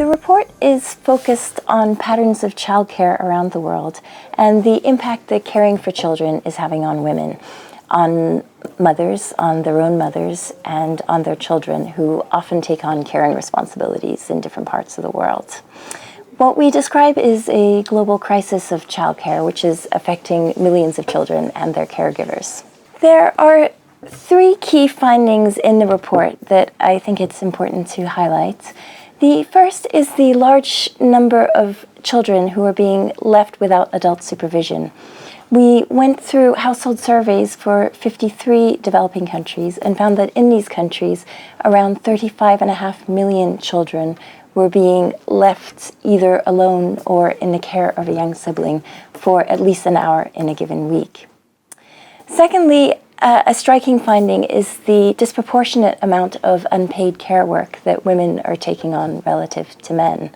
report is focused on patterns of childcare around the world and the impact that caring for children is having on women, on mothers, on their own mothers, and on their children who often take on caring responsibilities in different parts of the world. What we describe is a global crisis of childcare, which is affecting millions of children and their caregivers. There are three key findings in the report that I think it's important to highlight. The first is the large number of children who are being left without adult supervision. We went through household surveys for 53 developing countries and found that in these countries, around 35.5 million children were being left either alone or in the care of a young sibling for at least an hour in a given week. Secondly, a striking finding is the disproportionate amount of unpaid care work that women are taking on relative to men.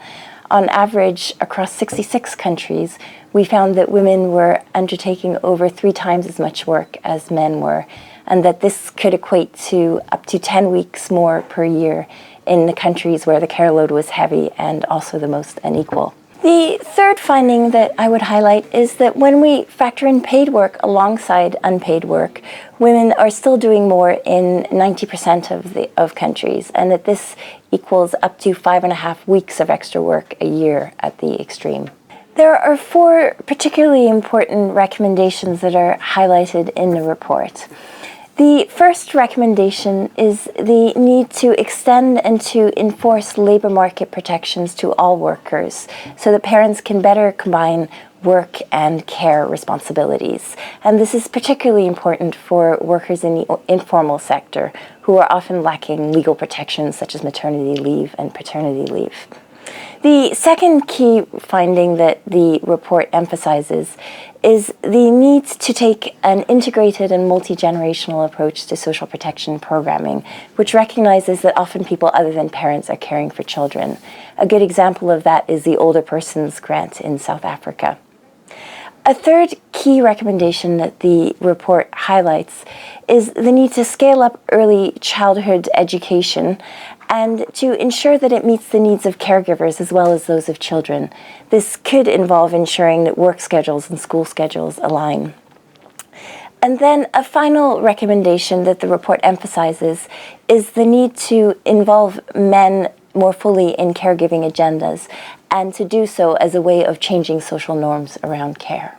On average, across 66 countries, we found that women were undertaking over 3 times as much work as men were, and that this could equate to up to 10 weeks more per year in the countries where the care load was heavy and also the most unequal. The third finding that I would highlight is that when we factor in paid work alongside unpaid work, women are still doing more in 90% of countries, and that this equals up to 5.5 weeks of extra work a year at the extreme. There are 4 particularly important recommendations that are highlighted in the report. The first recommendation is the need to extend and to enforce labor market protections to all workers so that parents can better combine work and care responsibilities. And this is particularly important for workers in the informal sector who are often lacking legal protections such as maternity leave and paternity leave. The second key finding that the report emphasizes is the need to take an integrated and multi-generational approach to social protection programming, which recognizes that often people other than parents are caring for children. A good example of that is the Older Persons Grant in South Africa. A third key recommendation that the report highlights is the need to scale up early childhood education and to ensure that it meets the needs of caregivers as well as those of children. This could involve ensuring that work schedules and school schedules align. And then a final recommendation that the report emphasizes is the need to involve men more fully in caregiving agendas, and to do so as a way of changing social norms around care.